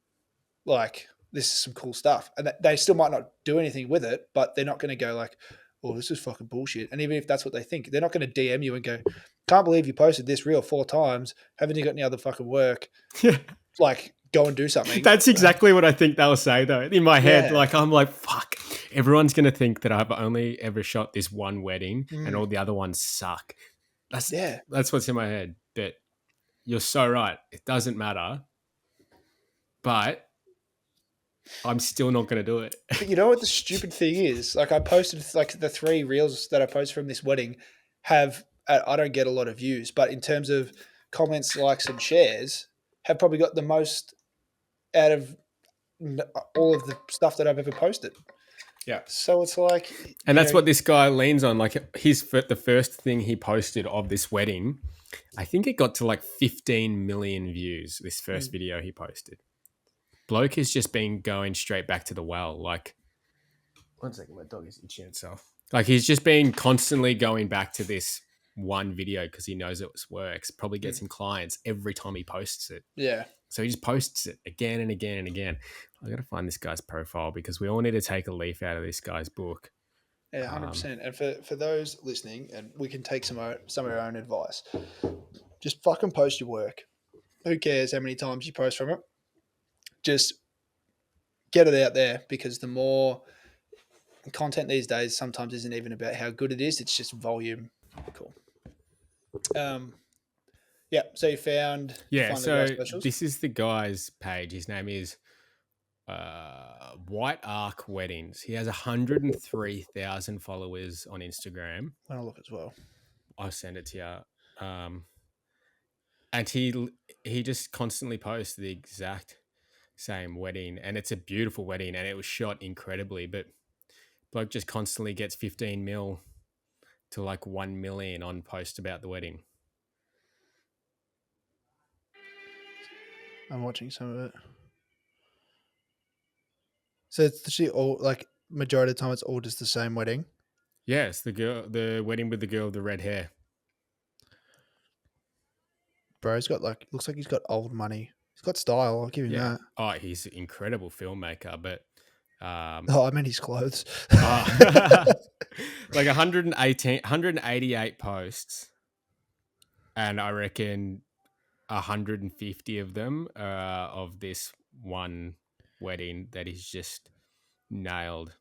Like, this is some cool stuff. And they still might not do anything with it, but they're not going to go like, oh, this is fucking bullshit. And even if that's what they think, they're not going to DM you and go, can't believe you posted this reel 4 times. Haven't you got any other fucking work? Yeah. Like, go and do something. That's exactly what I think they'll say though. In my head, Yeah. like, I'm like, fuck. Everyone's gonna think that I've only ever shot this one wedding and Mm. all the other ones suck. That's Yeah. that's what's in my head. But you're so right. It doesn't matter. But I'm still not gonna do it. But you know what the stupid thing is? Like, I posted like the 3 reels that I posted from this wedding have, I don't get a lot of views, but in terms of comments, likes, and shares, have probably got the most out of all of the stuff that I've ever posted. Yeah. So it's like, And that's what this guy leans on. Like the first thing he posted of this wedding, I think it got to like 15 million views. This first mm, video he posted, bloke has just been going straight back to the well. Like, one second, my dog is itching itself. Like he's just been constantly going back to this one video because he knows it works. Probably gets mm, him clients every time he posts it. yeah, So he just posts it again and again and again. I got to find this guy's profile because we all need to take a leaf out of this guy's book. yeah, 100%. And for those listening, and we can take some of our own advice. Just fucking post your work. Who cares how many times you post from it? Just get it out there, because the more content these days sometimes isn't even about how good it is, it's just volume. Cool. Yeah, so you Yeah, find the guy's so socials. this is the guy's page. His name is White Arc Weddings. He has 103,000 followers on Instagram. I'll look as well. I'll send it to you. And he just constantly posts the exact same wedding, and it's a beautiful wedding, and it was shot incredibly. But bloke just constantly gets 15 mil to like 1 million on post about the wedding. I'm watching some of it. So it's actually all, like, majority of the time it's all just the same wedding. Yes, the wedding with the girl with the red hair. Bro's got, like, looks like he's got old money. He's got style. I'll give him Yeah. that. Oh, he's an incredible filmmaker, but Oh, I meant his clothes. like 188 posts, and I reckon 150 of them are of this one wedding that he's just nailed.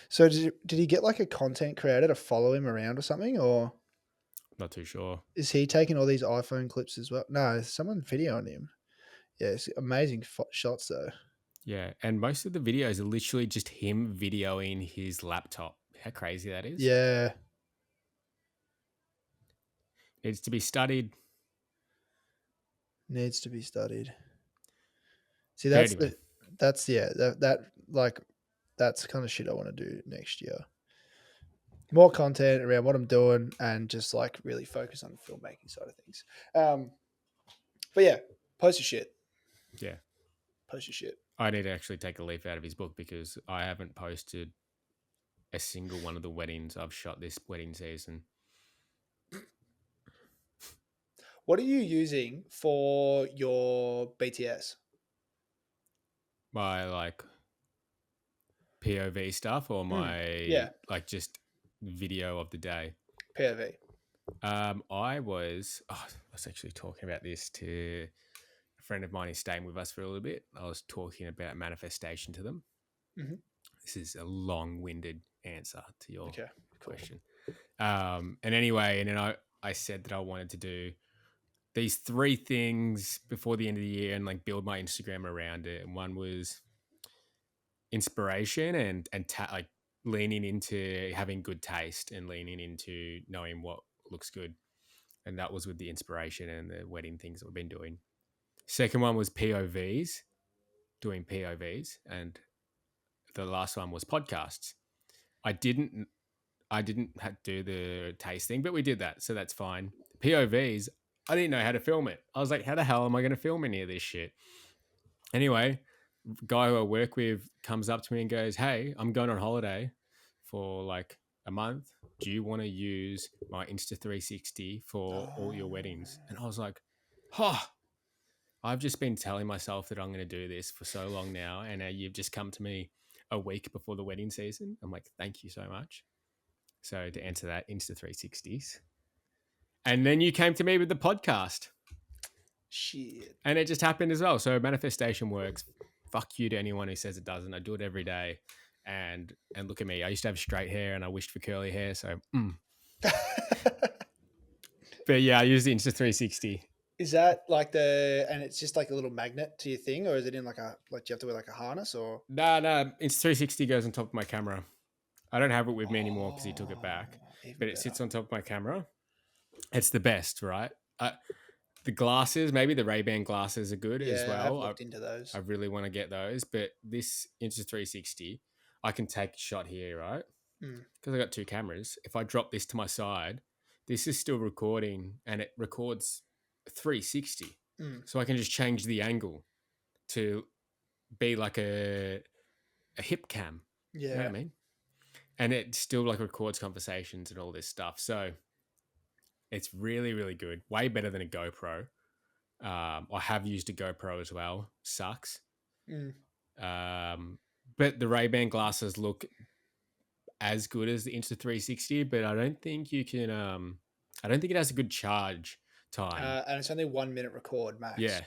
So did he get, like, a content creator to follow him around or something, or Not too sure. is he taking all these iPhone clips as well? No, someone videoing him. Yeah, it's amazing shots though. Yeah, and most of the videos are literally just him videoing his laptop. How crazy that is. Yeah, Needs to be studied. needs to be studied. See, But anyway, that's kind of shit I want to do next year. More content around what I'm doing, and just like really focus on the filmmaking side of things. But yeah, post your shit. yeah. Post your shit. I need to actually take a leaf out of his book because I haven't posted a single one of the weddings I've shot this wedding season. What are you using for your BTS? My like POV stuff or my like just video of the day. POV. I was actually talking about this to a friend of mine who's staying with us for a little bit. I was talking about manifestation to them. Mm-hmm. This is a long-winded answer to your question. Cool. And anyway, and then I said that I wanted to do these 3 things before the end of the year and like build my Instagram around it. And one was inspiration and like leaning into having good taste and leaning into knowing what looks good. And that was with the inspiration and the wedding things that we've been doing. Second one was POVs, doing POVs, and the last one was podcasts. I didn't do the taste thing, but we did that, so that's fine. POVs, I didn't know how to film it. I was like, how the hell am I going to film any of this shit? Anyway, guy who I work with comes up to me and goes, hey, I'm going on holiday for like a month. Do you want to use my Insta360 for all your weddings? And I was like, I've just been telling myself that I'm going to do this for so long now, and you've just come to me a week before the wedding season. I'm like, thank you so much. So to answer that, Insta360s. And then you came to me with the podcast. Shit. And it just happened as well. So manifestation works. Fuck you to anyone who says it doesn't. I do it every day. And look at me. I used to have straight hair and I wished for curly hair. So, But yeah, I use the Insta360. Is that like and it's just like a little magnet to your thing, or is it in like do you have to wear like a harness, or? No, Insta360 goes on top of my camera. I don't have it with me anymore because he took it back. But it sits on top of my camera. It's the best, right? The glasses, maybe the Ray-Ban glasses are good as Yeah, I have well. looked into I those. really want to get those, but this Insta360, I can take a shot here, right? Mm, Because I got two cameras. If I drop this to my side, this is still recording and it records 360. mm, So I can just change the angle to be like a hip cam. You know what yeah. I mean? And it still like records conversations and all this stuff. So it's really, really good. Way better than a GoPro. I have used a GoPro as well. Sucks. Mm. Um, but the Ray-Ban glasses look as good as the Insta360, but I don't think you can. I don't think it has a good charge time. And it's only 1 minute record max. Yeah,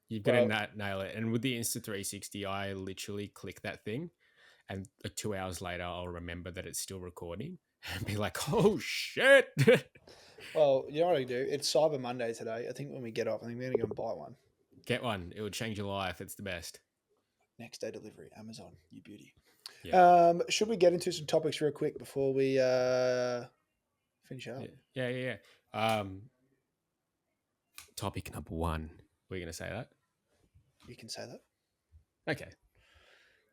you've got to Well, nail it. And with the Insta360, I literally click that thing, and like 2 hours later, I'll remember that it's still recording and be like, "Oh shit!" well, you know what I do? It's Cyber Monday today. I think when we get off, I think we're gonna go and buy one. Get one; it will change your life. It's the best. Next day delivery, Amazon, you beauty. Yeah, Should we get into some topics real quick before we finish yeah, up? yeah, yeah. Topic number one. We're gonna say that. You can say that. Okay.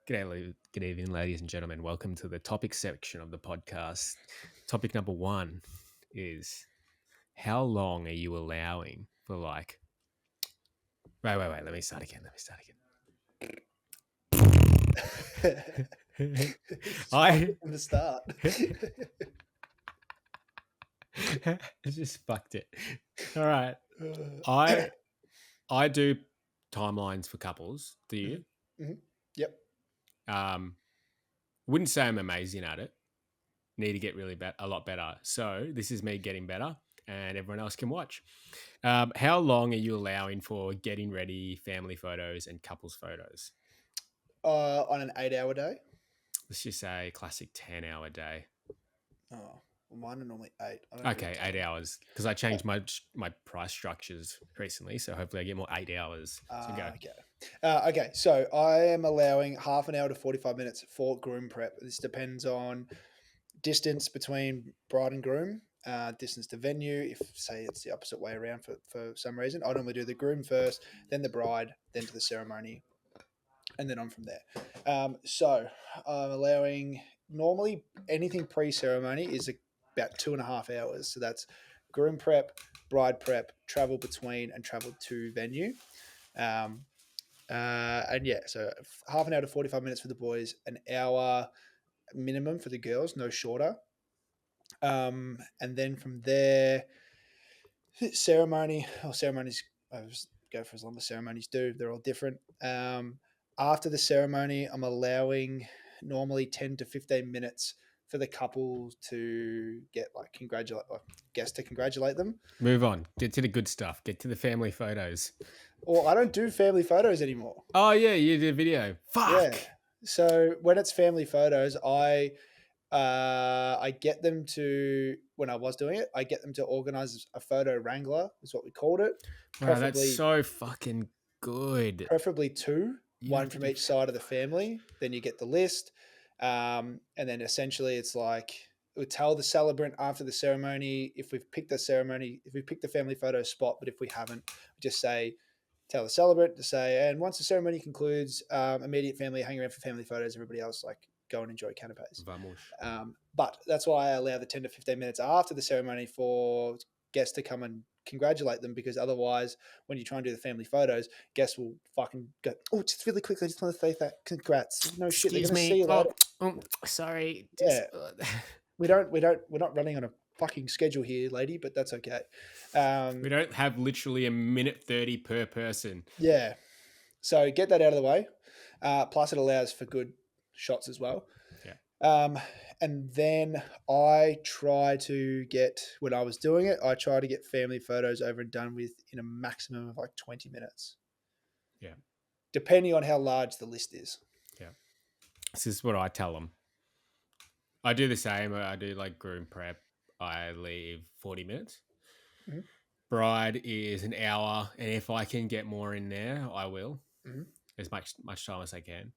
Good evening, ladies and gentlemen. Welcome to the topic section of the podcast. Topic number one is how long are you allowing for like. Wait. Let me start again. Fuck I it from the start. I just fucked it. All right. I I do timelines for couples. Do you? Mhm, mhm. Yep. Um, wouldn't say I'm amazing at it. Need to get really a lot better. So this is me getting better, and everyone else can watch. How long are you allowing for getting ready, family photos, and couples photos? On an 8 hour day. Let's just say classic 10-hour day. Oh, well, mine are normally eight. I don't do Okay, 10. 8 hours because I changed my price structures recently, so hopefully I get more 8 hours. So go. Okay. Okay. So I am allowing half an hour to 45 minutes for groom prep. This depends on distance between bride and groom, distance to venue. If, say, it's the opposite way around for some reason, I normally do the groom first, then the bride, then to the ceremony, and then on from there. So I'm allowing normally anything pre ceremony is about 2.5 hours. So that's groom prep, bride prep, travel between, and travel to venue. Um, and yeah, so half an hour to 45 minutes for the boys, an hour minimum for the girls, no shorter. And then from there, ceremonies, I just go for as long as ceremonies do. They're all different. After the ceremony, I'm allowing normally 10 to 15 minutes for the couple to get guests to congratulate them. Move on. Get to the good stuff. Get to the family photos. Or I don't do family photos anymore. Oh yeah, you did a video. Yeah. Fuck. So when it's family photos, I get them to, when I was doing it, I get them to organize a photo wrangler, is what we called it. Wow, that's Preferably, so fucking good. preferably two, You don't one have to from do. each side of the family. Then you get the list, and then essentially it's like it would tell the celebrant after the ceremony if we've picked the ceremony, if we picked the family photo spot, but if we haven't, just say tell the celebrant to say, and once the ceremony concludes, immediate family hang around for family photos. Everybody else like go and enjoy canapes. Vamos. But that's why I allow the 10 to 15 minutes after the ceremony for guests to come and congratulate them, because otherwise, when you try and do the family photos, guests will fucking go, oh, just really quickly, I just want to say that. Congrats. No shit, they're Excuse going to see me. you Oh, later. sorry. Yeah, Just. we're not running on a fucking schedule here, lady, but that's okay. We don't have literally a minute 30 per person. Yeah. So get that out of the way. Plus, it allows for good shots as well. Yeah. And then I try to get, when I was doing it, I try to get family photos over and done with in a maximum of like 20 minutes. Yeah. Depending on how large the list is. Yeah. This is what I tell them. I do the same. I do like groom prep. I leave 40 minutes. Mm-hmm. Bride is an hour. And if I can get more in there, I will. Mm-hmm. As much time as I can.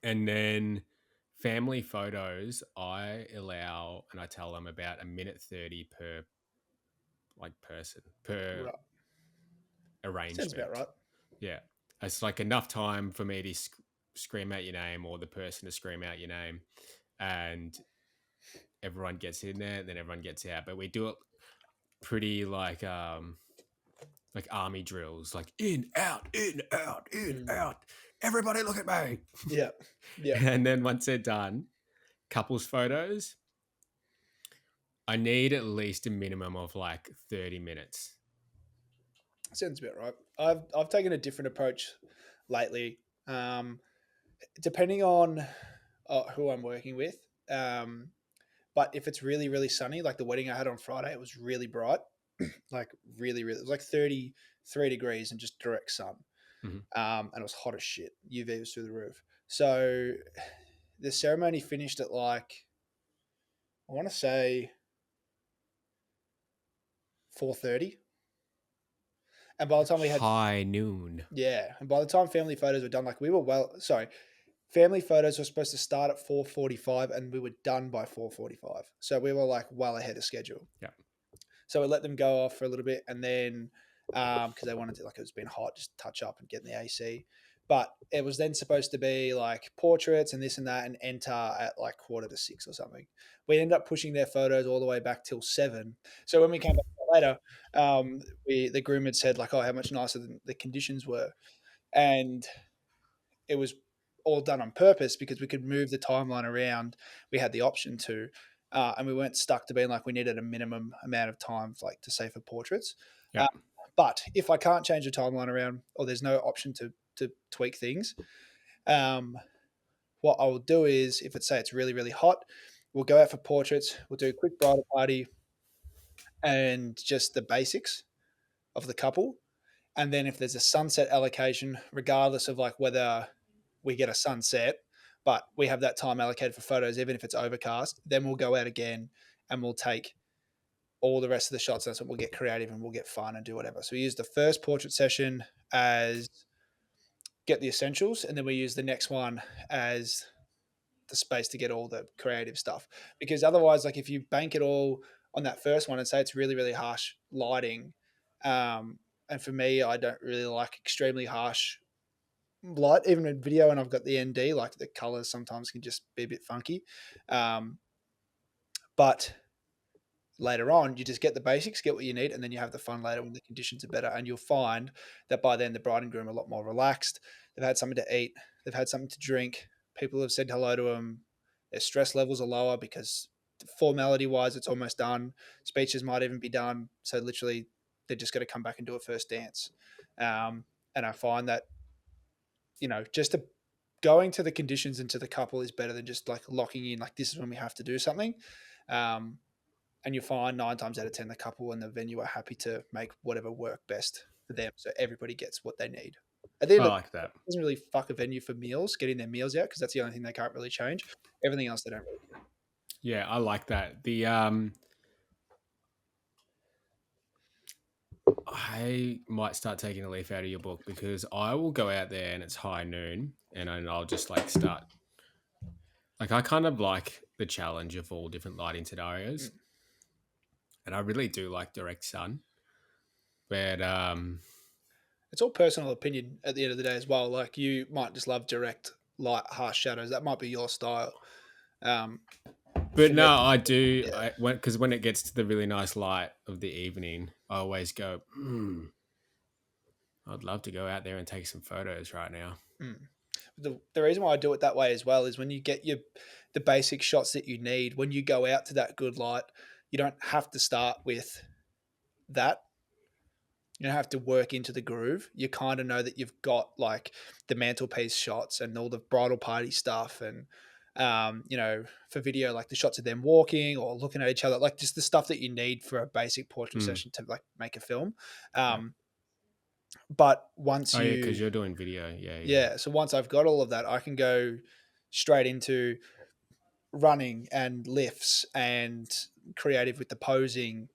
And then family photos, I allow and I tell them about a minute 30 per like person per Right. Sounds about arrangement. right. Yeah, it's like enough time for me to scream out your name or the person to scream out your name, and everyone gets in there, then everyone gets out. But we do it pretty like army drills, like in, out, in, out, in, Mm. out. Everybody look at me. Yeah. Yeah. And then once they're done, couples photos, I need at least a minimum of like 30 minutes. Sounds about right. I've taken a different approach lately. Depending on who I'm working with. But if it's really, really sunny, like the wedding I had on Friday, it was really bright, like really, really, it was like 33 degrees and just direct sun. Mhm. And it was hot as shit. UV was through the roof. So the ceremony finished at like, I want to say 4:30. And by the time we had, High noon. yeah, and by the time family photos were done, like we were sorry, family photos were supposed to start at 4:45 and we were done by 4:45. So we were like well ahead of schedule. Yeah. So we let them go off for a little bit, and then because they wanted to, like it was been hot, just touch up and get in the AC. But it was then supposed to be like portraits and this and that, and enter at like 5:45 or something. We ended up pushing their photos all the way back till 7. So when we came back later, the groom had said like, "Oh, how much nicer the conditions were," and it was all done on purpose because we could move the timeline around. We had the option to, and we weren't stuck to being like we needed a minimum amount of time, like to say for portraits. Yeah. Uh, but if I can't change the timeline around, or there's no option to tweak things, um, what I will do is, if it's say it's really really hot, we'll go out for portraits. We'll do a quick bridal party and just the basics of the couple. And then if there's a sunset allocation, regardless of like whether we get a sunset, but we have that time allocated for photos, even if it's overcast, then we'll go out again and we'll take all the rest of the shots. That's when we'll get creative and we'll get fun and do whatever. So we use the first portrait session as get the essentials, and then we use the next one as the space to get all the creative stuff. Because otherwise, like if you bank it all on that first one and say it's really, really harsh lighting, and for me, I don't really like extremely harsh light, even in video, and I've got the ND, like the colors sometimes can just be a bit funky. But later on, you just get the basics, get what you need, and then you have the fun later when the conditions are better. And you'll find that by then the bride and groom are a lot more relaxed. They've had something to eat, they've had something to drink. People have said hello to them. Their stress levels are lower because formality wise, it's almost done. Speeches might even be done. So literally, they're just going to come back and do a first dance. And I find that, just going to the conditions and to the couple is better than just like locking in, like, this is when we have to do something. Um, and you find 9 times out of 10, the couple and the venue are happy to make whatever work best for them. So everybody gets what they need. At the end I of like that. it doesn't really fuck a venue for meals, getting their meals out, because that's the only thing they can't really change. Everything else they don't really care. Yeah, I like that. I might start taking a leaf out of your book because I will go out there and it's high noon and I'll just like start. Like I kind of like the challenge of all different lighting scenarios, Mm. and I really do like direct sun. But It's all personal opinion at the end of the day as well. Like, you might just love direct light, harsh shadows. That might be your style. Um, but for me, no, I do. yeah. Because when it gets to the really nice light of the evening, I always go, I'd love to go out there and take some photos right now. Mm. The reason why I do it that way as well is when you get the basic shots that you need, when you go out to that good light, you don't have to start with that. You don't have to work into the groove. You kind of know that you've got like the mantelpiece shots and all the bridal party stuff, and for video, like the shots of them walking or looking at each other, like just the stuff that you need for a basic portrait Mm, session to like make a film. yeah. But once Oh yeah, because you you're doing video. Yeah, yeah. Yeah, so once I've got all of that, I can go straight into running and lifts and creative with the posing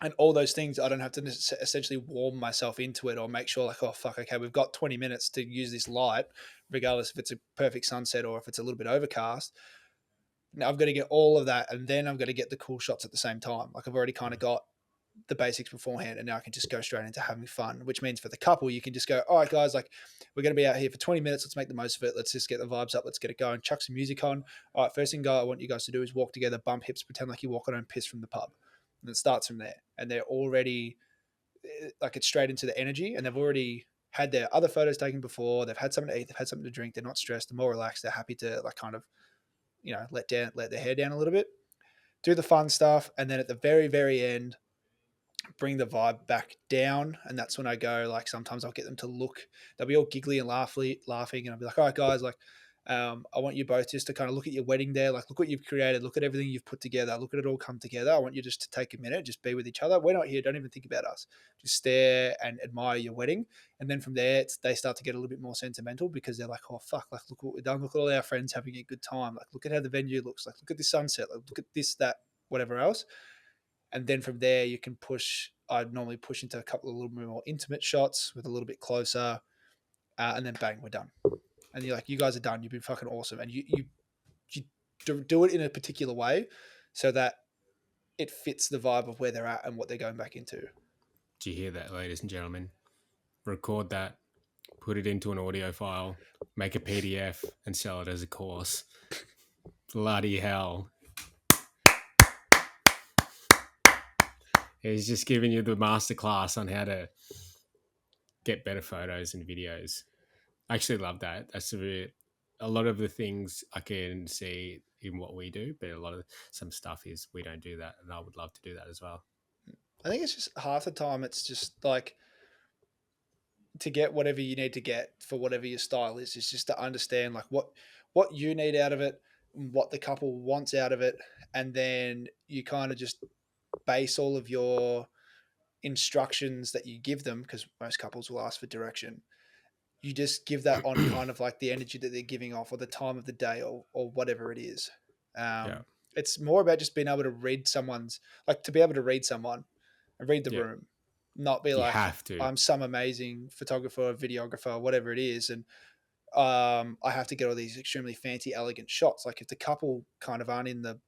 and all those things. I don't have to essentially warm myself into it or make sure like, oh fuck, okay, we've got 20 minutes to use this light, regardless if it's a perfect sunset or if it's a little bit overcast. Now I've got to get all of that, and then I've got to get the cool shots at the same time. Like, I've already kind of got the basics beforehand, and now I can just go straight into having fun, which means for the couple, you can just go, all right, guys, like we're going to be out here for 20 minutes. Let's make the most of it. Let's just get the vibes up. Let's get it going. Chuck some music on. All right, first thing I want you guys to do is walk together, bump hips, pretend like you're walking on piss from the pub. And it starts from there. And they're already like it's straight into the energy, and they've already had their other photos taken before. They've had something to eat. They've had something to drink. They're not stressed. They're more relaxed. They're happy to like kind of, let their hair down a little bit, do the fun stuff. And then at the very, very end, bring the vibe back down. And that's when I go, like, sometimes I'll get them to look, they'll be all giggly and laughing. And I'll be like, all right, guys, like, I want you both just to kind of look at your wedding there. Like, look what you've created. Look at everything you've put together. Look at it all come together. I want you just to take a minute, just be with each other. We're not here. Don't even think about us. Just stare and admire your wedding. And then from there, they start to get a little bit more sentimental because they're like, oh, fuck. Like, look what we've done. Look at all our friends having a good time. Like, look at how the venue looks. Like, look at the sunset. Like, look at this, that, whatever else. And then from there, you can push. I'd normally push into a couple of little bit more intimate shots with a little bit closer. And then bang, we're done. And you're like, you guys are done. You've been fucking awesome. And you do it in a particular way so that it fits the vibe of where they're at and what they're going back into. Do you hear that, ladies and gentlemen? Record that, put it into an audio file, make a PDF, and sell it as a course. Bloody hell. He's just giving you the masterclass on how to get better photos and videos. I actually love that. That's a lot of the things I can see in what we do, but some stuff is we don't do that, and I would love to do that as well. I think it's just half the time it's just like to get whatever you need to get for whatever your style is just to understand like what you need out of it, what the couple wants out of it, and then you kind of just base all of your instructions that you give them, because most couples will ask for direction. You just give that on kind of like the energy that they're giving off or the time of the day or whatever it is. It's more about just being able to read someone's, like to be able to read someone and read the room, not be like, have to. I'm some amazing photographer or videographer or whatever it is. And I have to get all these extremely fancy, elegant shots. Like if the couple kind of aren't in the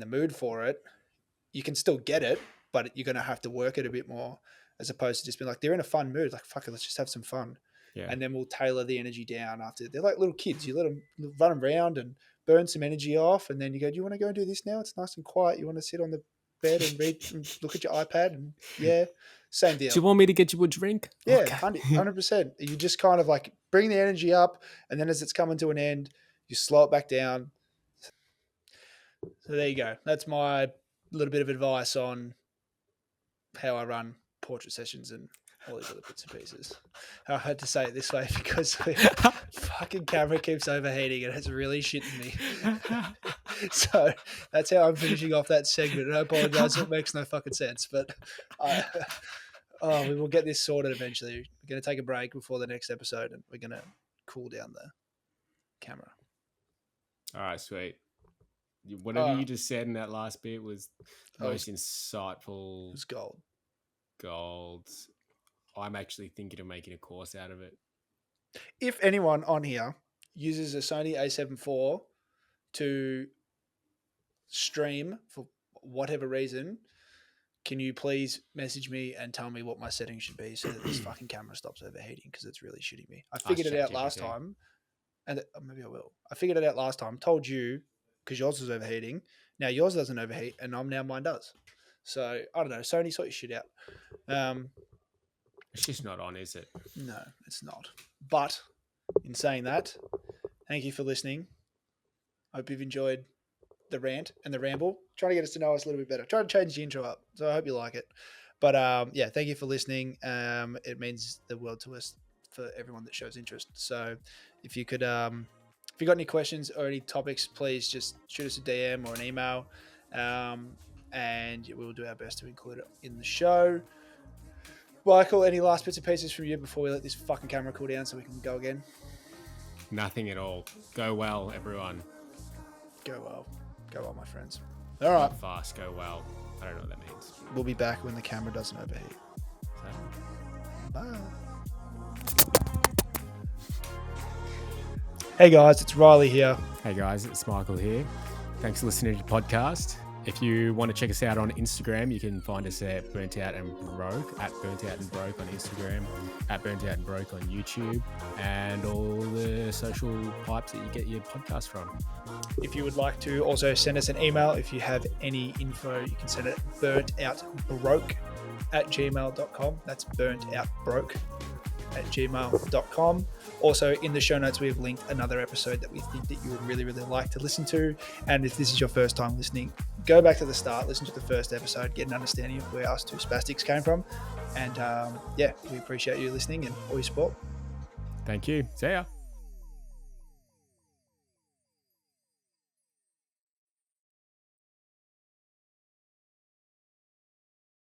mood for it, you can still get it, but you're going to have to work it a bit more, as opposed to just being like, they're in a fun mood. Like, fuck it, let's just have some fun. Yeah. And then we'll tailor the energy down after. They're like little kids. You let them run around and burn some energy off. And then you go, do you want to go and do this now? It's nice and quiet. You want to sit on the bed and read and look at your iPad? And same deal. Do you want me to get you a drink? Yeah, okay. 100%. You just kind of like bring the energy up. And then as it's coming to an end, you slow it back down. So there you go. That's my little bit of advice on how I run portrait sessions and all these other bits and pieces. I had to say it this way because the fucking camera keeps overheating and it's really shitting me. So that's how I'm finishing off that segment. And I apologize, it makes no fucking sense. But we will get this sorted eventually. We're going to take a break before the next episode and we're going to cool down the camera. All right, sweet. Whatever you just said in that last bit was the most insightful. It was gold. I'm actually thinking of making a course out of it. If anyone on here uses a Sony a7 IV to stream for whatever reason, can you please message me and tell me what my settings should be so that this fucking camera stops overheating, because it's really shitting me. I figured it out last time, and maybe I will. I figured it out last time, told you, because yours was overheating. Now yours doesn't overheat, and mine does. So I don't know. Sony, sort your shit out. It's just not on, is it? No, it's not. But in saying that, thank you for listening. I hope you've enjoyed the rant and the ramble. Trying to get us to know us a little bit better. Trying to change the intro up. So I hope you like it. But thank you for listening. It means the world to us for everyone that shows interest. So if you could, if you got any questions or any topics, please just shoot us a DM or an email. And we'll do our best to include it in the show. Michael, any last bits and pieces from you before we let this fucking camera cool down so we can go again? Nothing at all. Go well, everyone. Go well. Go well, my friends. All right. Not fast, go well. I don't know what that means. We'll be back when the camera doesn't overheat. So, bye. Hey guys, it's Rhiley here. Hey guys, it's Michael here. Thanks for listening to the podcast. If you want to check us out on Instagram, you can find us at Burnt Out and Broke, at Burnt Out and Broke on Instagram, at Burnt Out and Broke on YouTube, and all the social pipes that you get your podcast from. If you would like to also send us an email, if you have any info, you can send it burntoutbroke@gmail.com. That's burntoutbroke@gmail.com. Also, in the show notes, we have linked another episode that we think that you would really, really like to listen to. And if this is your first time listening, go back to the start, listen to the first episode, get an understanding of where us two spastics came from. And we appreciate you listening and all your support. Thank you. See ya.